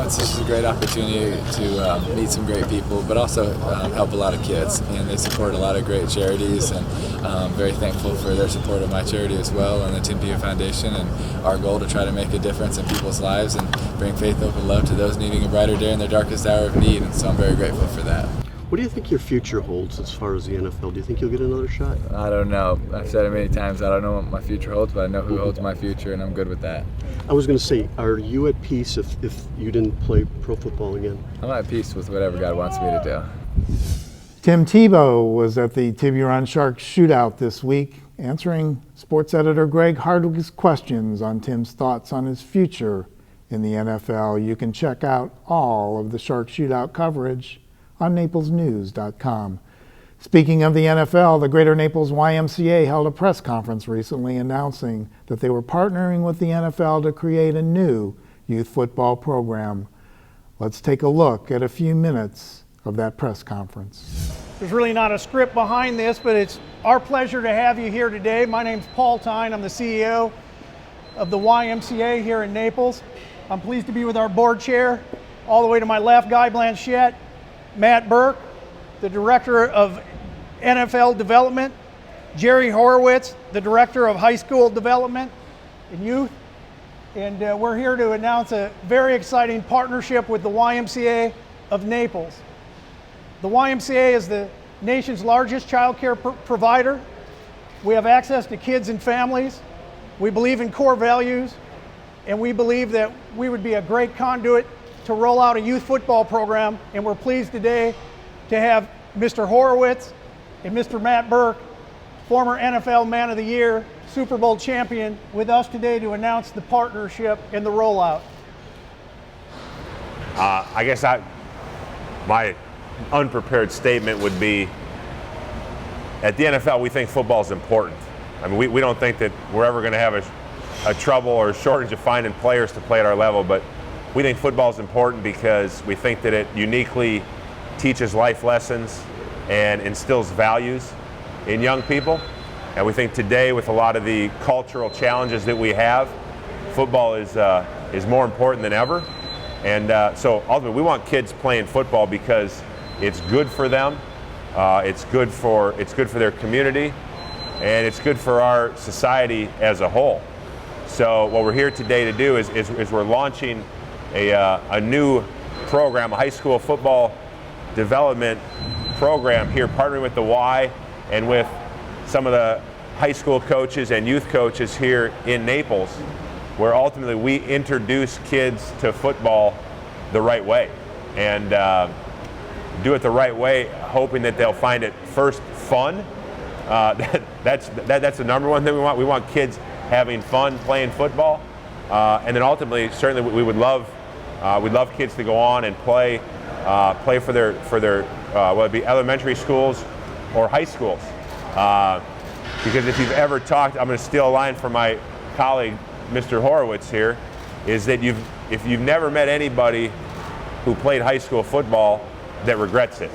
it's just a great opportunity to meet some great people, but also help a lot of kids. And they support a lot of great charities, and very thankful for their support of my charity as well, and the Tim Pia Foundation, and our goal to try to make a difference in people's lives and bring faith, hope, and love to those needing a brighter day in their darkest hour of need. And so I'm very grateful for that. What do you think your future holds as far as the NFL? Do you think you'll get another shot? I don't know. I've said it many times. I don't know what my future holds, but I know who holds my future, and I'm good with that. I was going to say, are you at peace if you didn't play pro football again? I'm at peace with whatever God wants me to do. Tim Tebow was at the Tiburon Sharks shootout this week, answering sports editor Greg Hardwick's questions on Tim's thoughts on his future in the NFL. You can check out all of the Shark shootout coverage on naplesnews.com. Speaking of the NFL, the Greater Naples YMCA held a press conference recently announcing that they were partnering with the NFL to create a new youth football program. Let's take a look at a few minutes of that press conference. There's really not a script behind this, but it's our pleasure to have you here today. My name's Paul Tyne. I'm the CEO of the YMCA here in Naples. I'm pleased to be with our board chair, all the way to my left, Guy Blanchette, Matt Birk, the Director of NFL Development, Jerry Horowitz, the Director of High School Development and Youth. And we're here to announce a very exciting partnership with the YMCA of Naples. The YMCA is the nation's largest child care provider. We have access to kids and families. We believe in core values, and we believe that we would be a great conduit to roll out a youth football program, and we're pleased today to have Mr. Horowitz and Mr. Matt Birk, former NFL Man of the Year, Super Bowl champion, with us today to announce the partnership and the rollout. I guess my unprepared statement would be, at the NFL, we think football is important. I mean, we don't think that we're ever going to have a trouble or a shortage of finding players to play at our level, but we think football is important because we think that it uniquely teaches life lessons and instills values in young people. And we think today, with a lot of the cultural challenges that we have, football is more important than ever. And so ultimately, we want kids playing football because it's good for them, it's good for their community, and it's good for our society as a whole. So what we're here today to do is we're launching a new program, a high school football development program here, partnering with the Y and with some of the high school coaches and youth coaches here in Naples, where ultimately we introduce kids to football the right way, and do it the right way, hoping that they'll find it first fun. That's the number one thing we want. We want kids having fun playing football, and then ultimately, certainly, we would love kids to go on and play for their whether it be elementary schools or high schools. Because if you've ever talked, I'm going to steal a line from my colleague, Mr. Horowitz here, is that if you've never met anybody who played high school football that regrets it.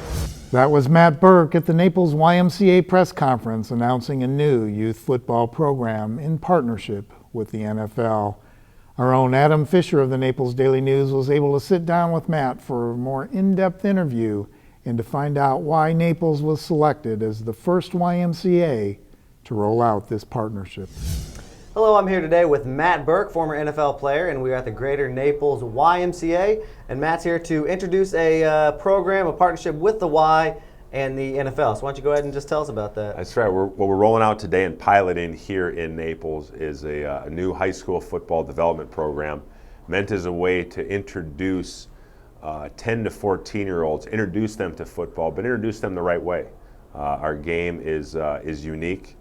That was Matt Birk at the Naples YMCA press conference announcing a new youth football program in partnership with the NFL. Our own Adam Fisher of the Naples Daily News was able to sit down with Matt for a more in-depth interview and to find out why Naples was selected as the first YMCA to roll out this partnership. Hello, I'm here today with Matt Birk, former NFL player, and we are at the Greater Naples YMCA. And Matt's here to introduce a program, a partnership with the Y and the NFL. So why don't you go ahead and just tell us about that? That's right. What we're rolling out today and piloting here in Naples is a new high school football development program meant as a way to introduce 10 to 14-year-olds, introduce them to football, but introduce them the right way. Our game is unique.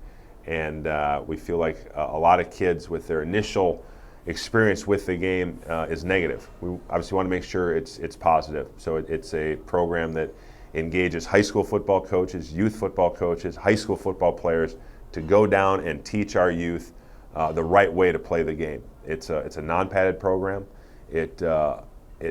And we feel like a lot of kids with their initial experience with the game is negative. We obviously want to make sure it's positive. So it's a program that engages high school football coaches, youth football coaches, high school football players to go down and teach our youth the right way to play the game. It's a non-padded program. It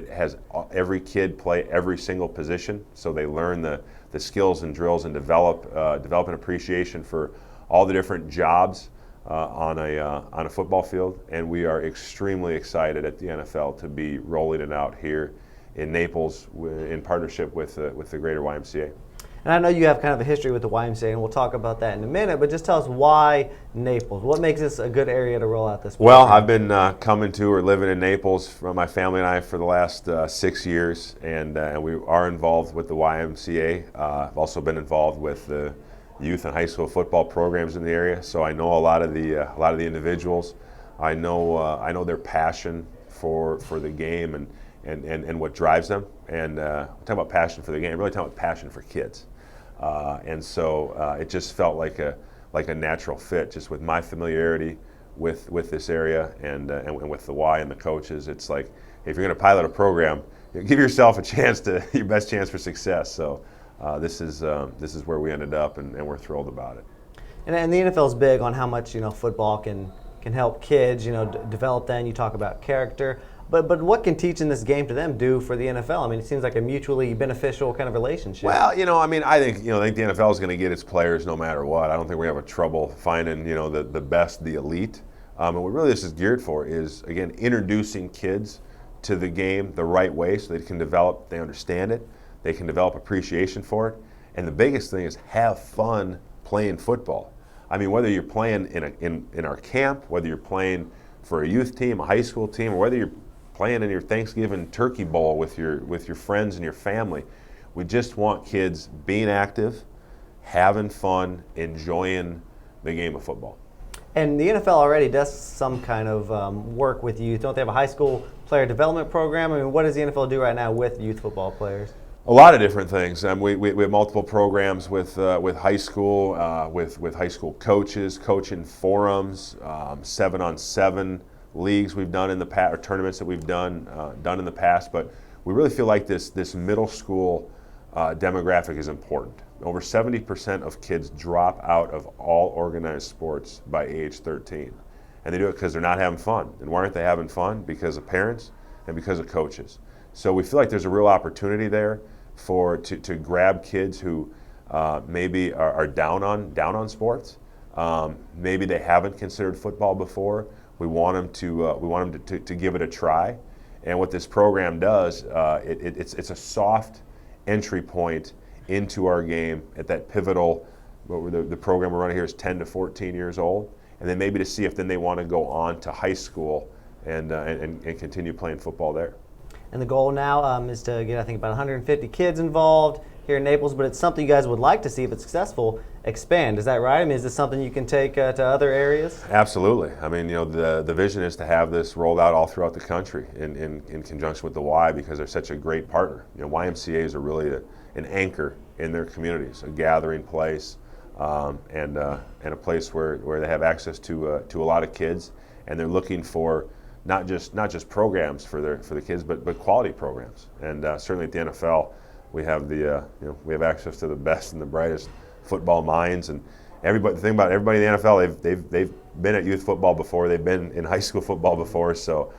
has every kid play every single position, so they learn the skills and drills and develop an appreciation for all the different jobs on a football field, and we are extremely excited at the NFL to be rolling it out here in Naples in partnership with the Greater YMCA. And I know you have kind of a history with the YMCA, and we'll talk about that in a minute, but just tell us why Naples? What makes this a good area to roll out this program? Well, I've been coming to or living in Naples from my family and I for the last 6 years, and we are involved with the YMCA. I've also been involved with the youth and high school football programs in the area, so I know a lot of the individuals. I know their passion for the game and what drives them. And talking about passion for the game, really talking about passion for kids. And so it just felt like a natural fit, just with my familiarity with this area and with the Y and the coaches. It's like, if you're going to pilot a program, give yourself a chance your best chance for success. So this is where we ended up, and we're thrilled about it. And the NFL is big on how much football can help kids develop. Then you talk about character. But what can teaching this game to them do for the NFL? I mean, it seems like a mutually beneficial kind of relationship. Well, I think the NFL is going to get its players no matter what. I don't think we have a trouble finding, the best, the elite. And what really this is geared for is, again, introducing kids to the game the right way so they understand it, they can develop appreciation for it. And the biggest thing is have fun playing football. I mean, whether you're playing in our camp, whether you're playing for a youth team, a high school team, or whether you're playing in your Thanksgiving turkey bowl with your friends and your family. We just want kids being active, having fun, enjoying the game of football. And the NFL already does some kind of work with youth. Don't they have a high school player development program? I mean, what does the NFL do right now with youth football players? A lot of different things. We have multiple programs with high school, with high school coaches, coaching forums, 7-on-7 leagues we've done in the past, or tournaments that we've done in the past. But we really feel like this middle school demographic is important. Over 70% of kids drop out of all organized sports by age 13. And they do it because they're not having fun. And why aren't they having fun? Because of parents and because of coaches. So we feel like there's a real opportunity there to grab kids who maybe are down on sports. Maybe they haven't considered football before. We want them to give it a try. And what this program does, it's a soft entry point into our game at that pivotal. The program we're running here is 10 to 14 years old, and then maybe to see if then they want to go on to high school and continue playing football there. And the goal now is to get, I think, about 150 kids involved here in Naples, but it's something you guys would like to see, if it's successful, expand. Is that right? I mean, is this something you can take to other areas? Absolutely. I mean, the vision is to have this rolled out all throughout the country in conjunction with the Y, because they're such a great partner. YMCAs are really an anchor in their communities, a gathering place, and a place where they have access to a lot of kids, and they're looking for not just programs for the kids, but quality programs. And certainly at the NFL, we have we have access to the best and the brightest football minds. And everybody, the thing about everybody in the NFL, they've been at youth football before, they've been in high school football before. So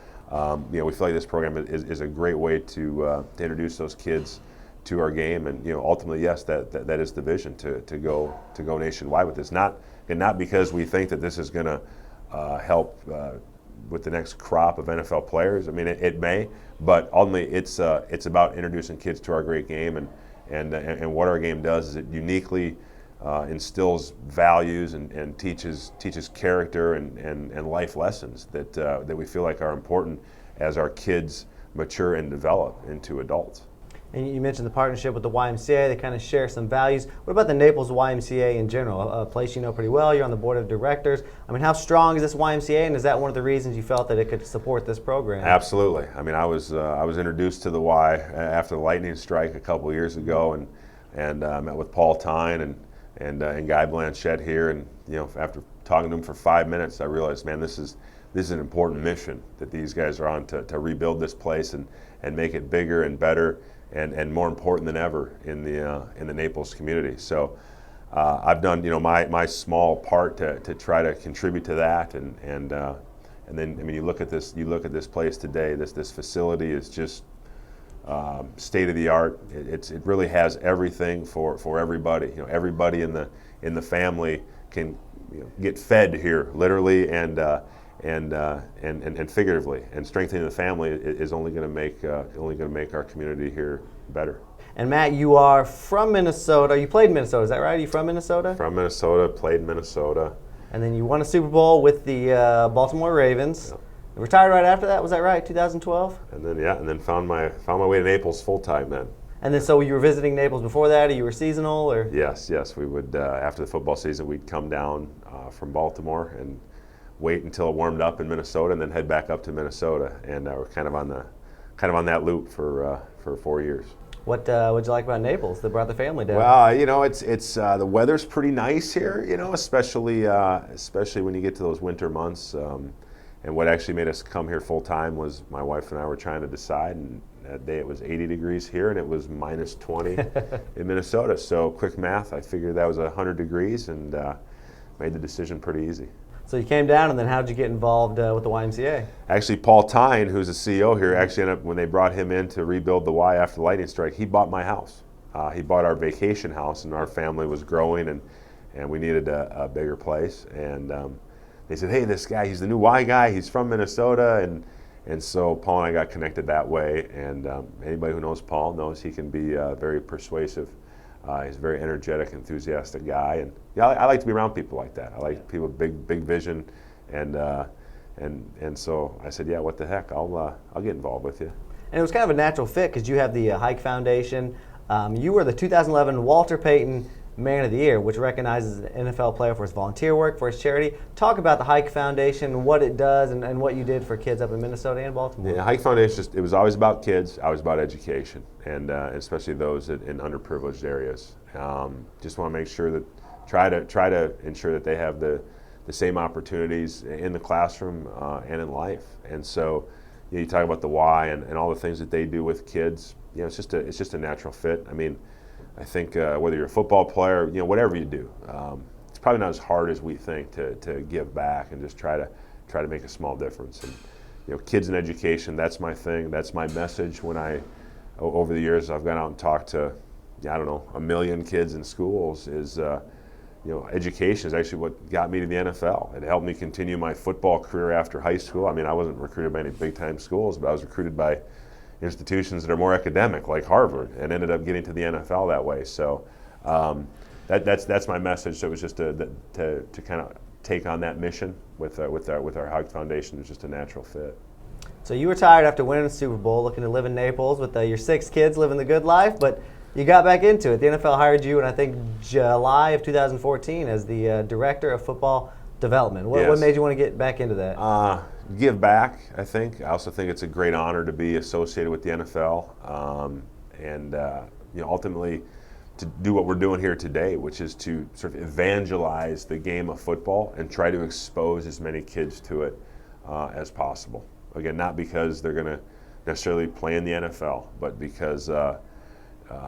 we feel like this program is a great way to introduce those kids to our game. And ultimately, yes, that is the vision to go nationwide with this. Not because we think that this is going to help with the next crop of NFL players. I mean, it may, but ultimately it's about introducing kids to our great game, and what our game does is it uniquely instills values and teaches character and life lessons that we feel like are important as our kids mature and develop into adults. And you mentioned the partnership with the YMCA. They kind of share some values. What about the Naples YMCA in general? A place you know pretty well. You're on the board of directors. I mean, how strong is this YMCA, and is that one of the reasons you felt that it could support this program? Absolutely. I mean, I was introduced to the Y after the lightning strike a couple of years ago, and met with Paul Tyne and Guy Blanchette here, and after talking to him for 5 minutes, I realized, man, this is an important mission that these guys are on to rebuild this place and make it bigger and better. And more important than ever in the Naples community. So I've done my small part to try to contribute to that, and then I mean you look at this place today. This facility is just state of the art. It really has everything for everybody. Everybody in the family can get fed here, literally and figuratively. And strengthening the family is only going to make our community here better. And Matt, you are from Minnesota. You played in Minnesota, is that right? Are you from Minnesota? From Minnesota, played in Minnesota. And then you won a Super Bowl with the Baltimore Ravens. Yep. Retired right after that, was that right? 2012? And then found my way to Naples full time then. And then so you were visiting Naples before that, or you were seasonal, or? Yes. We would after the football season, we'd come down from Baltimore and wait until it warmed up in Minnesota, and then head back up to Minnesota. And we're kind of on that loop for 4 years. What would you like about Naples that brought the family down? Well, it's the weather's pretty nice here, especially when you get to those winter months. And what actually made us come here full time was my wife and I were trying to decide, and that day it was 80 degrees here and it was minus 20 in Minnesota. So quick math, I figured that was 100 degrees, and made the decision pretty easy. So you came down, and then how did you get involved with the YMCA? Actually, Paul Tyne, who's the CEO here, actually ended up, when they brought him in to rebuild the Y after the lightning strike, he bought my house. He bought our vacation house, and our family was growing, and we needed a bigger place. And they said, hey, this guy, he's the new Y guy, he's from Minnesota. And so Paul and I got connected that way. And anybody who knows Paul knows he can be very persuasive. He's a very energetic, enthusiastic guy, and I like to be around people like that. I like people with big vision, and so I said, yeah, what the heck, I'll get involved with you. And it was kind of a natural fit because you have the Hike Foundation. You were the 2011 Walter Payton Man of the Year, which recognizes an NFL player for his volunteer work, for his charity. Talk about the Hike Foundation, what it does, and what you did for kids up in Minnesota and Baltimore. Yeah, Hike Foundation, it was always about kids, always about education, and especially those in underprivileged areas. Just want to make sure that, try to ensure that they have the same opportunities in the classroom and in life. And so you talk about the Y and all the things that they do with kids. It's just a natural fit. I mean, I think whether you're a football player, whatever you do, it's probably not as hard as we think to give back and just try to make a small difference. And kids in education, that's my thing. That's my message. Over the years, I've gone out and talked to, 1 million kids in schools. Education is actually what got me to the NFL. It helped me continue my football career after high school. I mean, I wasn't recruited by any big-time schools, but I was recruited by institutions that are more academic, like Harvard, and ended up getting to the NFL that way. So that's my message. So it was just to kind of take on that mission with our Hike Foundation. It was just a natural fit. So you retired after winning the Super Bowl, looking to live in Naples with your 6 kids, living the good life, but you got back into it. The NFL hired you in, I think, July of 2014 as the Director of Football Development. What made you want to get back into that? Give back, I think. I also think it's a great honor to be associated with the NFL, and ultimately to do what we're doing here today, which is to sort of evangelize the game of football and try to expose as many kids to it as possible. Again, not because they're going to necessarily play in the NFL, but because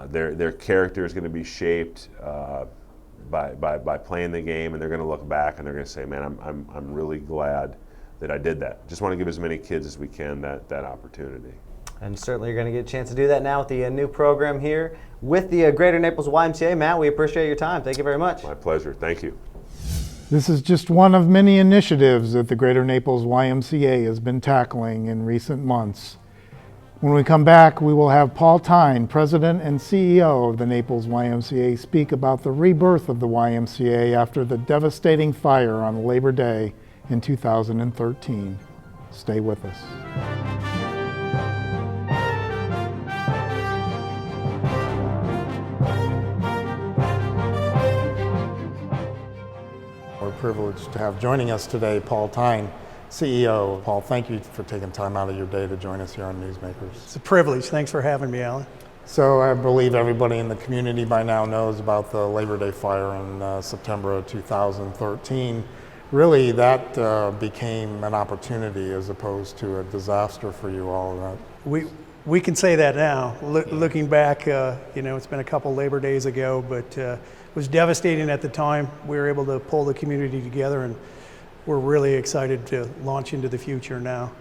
their character is going to be shaped by playing the game, and they're going to look back and they're going to say, "Man, I'm really glad that I did that." Just want to give as many kids as we can that opportunity. And certainly you're going to get a chance to do that now with the new program here with the Greater Naples YMCA. Matt, we appreciate your time. Thank you very much. My pleasure. Thank you. This is just one of many initiatives that the Greater Naples YMCA has been tackling in recent months. When we come back, we will have Paul Tyne, President and CEO of the Naples YMCA, speak about the rebirth of the YMCA after the devastating fire on Labor Day in 2013. Stay with us. We're privileged to have joining us today Paul Tyne, CEO. Paul, thank you for taking time out of your day to join us here on NewsMakers. It's a privilege. Thanks for having me, Alan. So I believe everybody in the community by now knows about the Labor Day fire in September of 2013. Really, that became an opportunity as opposed to a disaster for you all. We can say that now. Looking back, it's been a couple Labor Days ago, but it was devastating at the time. We were able to pull the community together, and we're really excited to launch into the future now.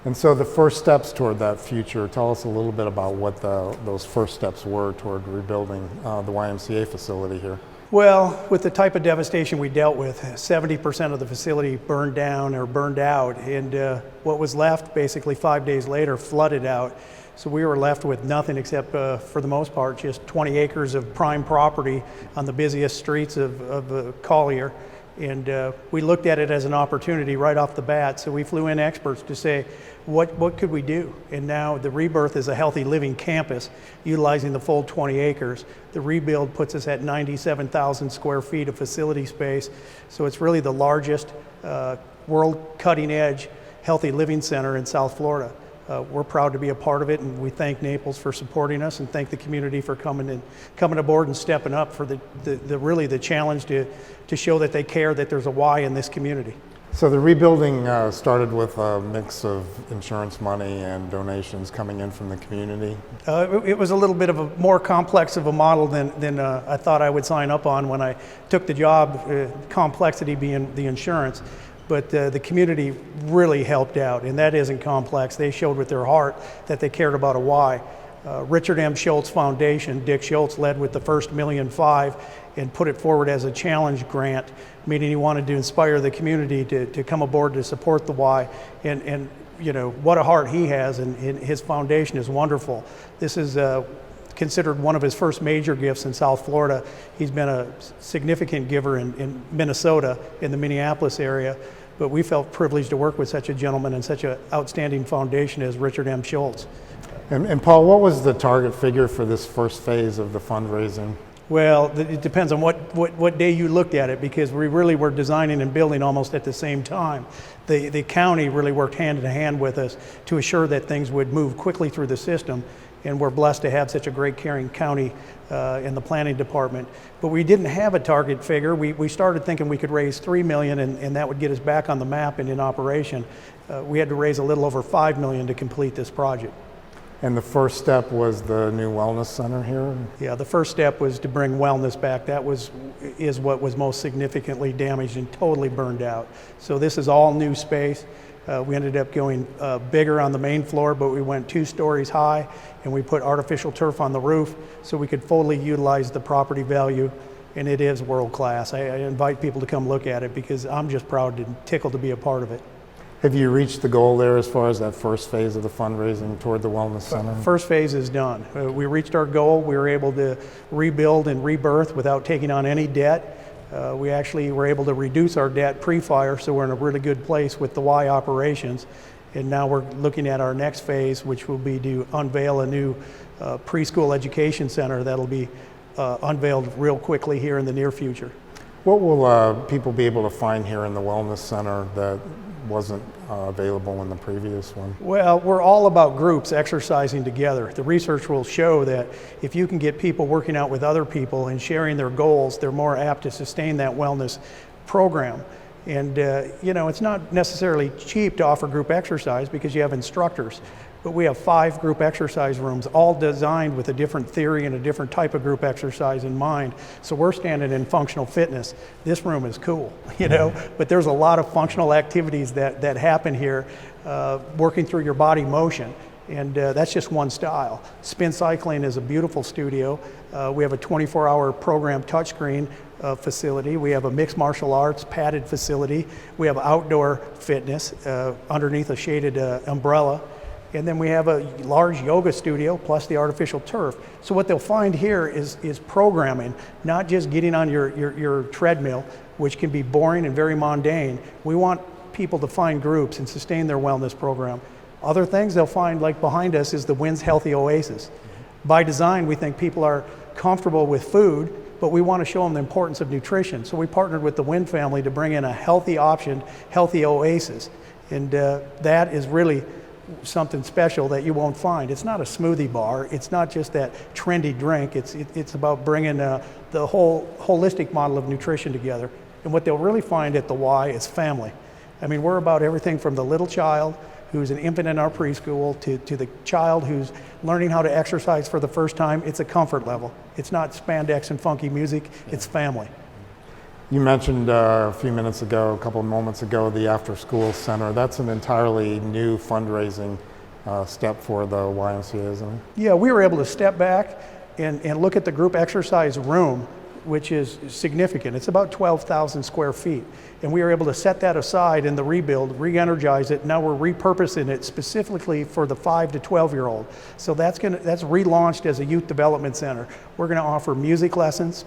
And so the first steps toward that future, tell us a little bit about what those first steps were toward rebuilding the YMCA facility here. Well, with the type of devastation we dealt with, 70% of the facility burned down or burned out, and what was left basically 5 days later flooded out. So we were left with nothing except, for the most part, just 20 acres of prime property on the busiest streets of Collier. And we looked at it as an opportunity right off the bat. So we flew in experts to say, what could we do? And now the rebirth is a healthy living campus utilizing the full 20 acres. The rebuild puts us at 97,000 square feet of facility space. So it's really the largest world cutting edge healthy living center in South Florida. We're proud to be a part of it, and we thank Naples for supporting us, and thank the community for coming aboard and stepping up for the challenge to show that they care, that there's a why in this community. So the rebuilding started with a mix of insurance money and donations coming in from the community? It was a little bit of a more complex of a model than I thought I would sign up on when I took the job, complexity being the insurance. But the community really helped out, and that isn't complex. They showed with their heart that they cared about a why. Richard M. Schultz Foundation, Dick Schultz led with the first $1.5 million and put it forward as a challenge grant, meaning he wanted to inspire the community to come aboard to support the why. And you know, what a heart he has, and his foundation is wonderful. This is considered one of his first major gifts in South Florida. He's been a significant giver in Minnesota, in the Minneapolis area, but we felt privileged to work with such a gentleman and such an outstanding foundation as Richard M. Schultz. And Paul, what was the target figure for this first phase of the fundraising? Well, it depends on what day you looked at it, because we really were designing and building almost at the same time. The county really worked hand in hand with us to assure that things would move quickly through the system, and we're blessed to have such a great caring county in the planning department. But we didn't have a target figure. We started thinking we could raise $3 million, and that would get us back on the map and in operation. We had to raise a little over $5 million to complete this project. And the first step was the new wellness center here? Yeah, the first step was to bring wellness back. That is what was most significantly damaged and totally burned out. So this is all new space. We ended up going bigger on the main floor, but we went 2 stories high, and we put artificial turf on the roof so we could fully utilize the property value, and it is world class. I invite people to come look at it, because I'm just proud and tickled to be a part of it. Have you reached the goal there as far as that first phase of the fundraising toward the wellness center? First phase is done. We reached our goal. We were able to rebuild and rebirth without taking on any debt. We actually were able to reduce our debt pre-fire, so we're in a really good place with the Y operations. And now we're looking at our next phase, which will be to unveil a new preschool education center that'll be unveiled real quickly here in the near future. What will people be able to find here in the wellness center that wasn't available in the previous one? Well, we're all about groups exercising together. The research will show that if you can get people working out with other people and sharing their goals, they're more apt to sustain that wellness program. And you know, it's not necessarily cheap to offer group exercise because you have instructors, but we have 5 group exercise rooms, all designed with a different theory and a different type of group exercise in mind. So we're standing in functional fitness. This room is cool, you know, but there's a lot of functional activities that happen here, working through your body motion. And that's just one style. Spin cycling is a beautiful studio. We have a 24-hour program touchscreen facility. We have a mixed martial arts padded facility. We have outdoor fitness underneath a shaded umbrella. And then we have a large yoga studio plus the artificial turf. So what they'll find here is programming, not just getting on your treadmill, which can be boring and very mundane. We want people to find groups and sustain their wellness program. Other things they'll find, like behind us, is the Wynn's Healthy Oasis. By design, we think people are comfortable with food, but we want to show them the importance of nutrition. So we partnered with the Wynn family to bring in a healthy option, Healthy Oasis. And that is really something special that you won't find. It's not a smoothie bar. It's not just that trendy drink. It's about bringing the whole holistic model of nutrition together. And what they'll really find at the Y is family. I mean, we're about everything from the little child who's an infant in our preschool to the child who's learning how to exercise for the first time. It's a comfort level. It's not spandex and funky music. It's family. You mentioned a few minutes ago, a couple of moments ago, the after-school center. That's an entirely new fundraising step for the YMCA, isn't it? Yeah, we were able to step back and look at the group exercise room which is significant. It's about 12,000 square feet. And we were able to set that aside in the rebuild, re-energize it. Now we're repurposing it specifically for the 5 to 12-year-old. So that's relaunched as a youth development center. We're gonna offer music lessons,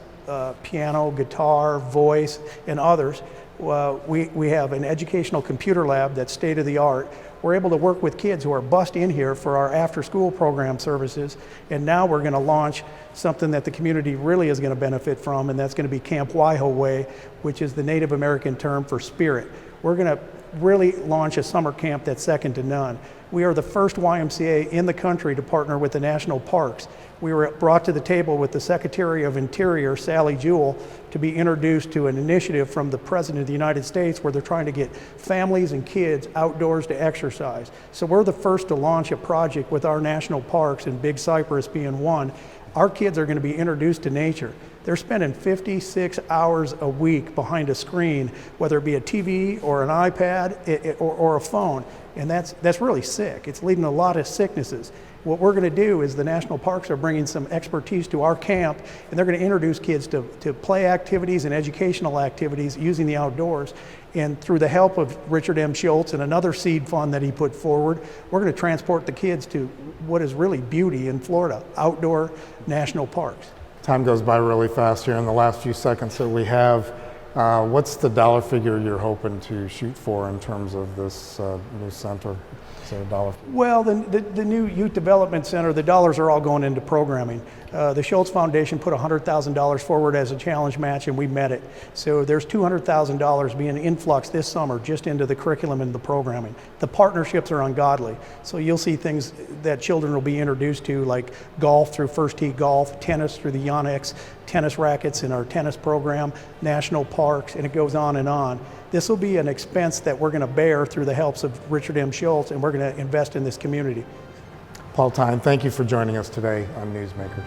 piano, guitar, voice, and others. We have an educational computer lab that's state of the art. We're able to work with kids who are bused in here for our after school program services. And now we're gonna launch something that the community really is gonna benefit from, and that's gonna be Camp Waiho, which is the Native American term for spirit. We're gonna really launch a summer camp that's second to none. We are the first YMCA in the country to partner with the national parks. We were brought to the table with the Secretary of Interior, Sally Jewell, to be introduced to an initiative from the President of the United States where they're trying to get families and kids outdoors to exercise. So we're the first to launch a project with our national parks, and Big Cypress being one. Our kids are going to be introduced to nature. They're spending 56 hours a week behind a screen, whether it be a TV or an iPad or a phone, and that's really sick. It's leading to a lot of sicknesses. What we're going to do is the national parks are bringing some expertise to our camp, and they're going to introduce kids to play activities and educational activities using the outdoors. And through the help of Richard M. Schultz and another seed fund that he put forward, we're going to transport the kids to what is really beauty in Florida, outdoor national parks. Time goes by really fast here in the last few seconds that we have. What's the dollar figure you're hoping to shoot for in terms of this new center? Well, the new Youth Development Center, the dollars are all going into programming. The Schultz Foundation put $100,000 forward as a challenge match, and we met it. So there's $200,000 being influxed this summer just into the curriculum and the programming. The partnerships are ungodly. So you'll see things that children will be introduced to, like golf through First Tee Golf, tennis through the Yonex tennis rackets in our tennis program, national parks, and it goes on and on. This will be an expense that we're going to bear through the helps of Richard M. Schultz, and we're going to invest in this community. Paul Tyne, thank you for joining us today on NewsMakers.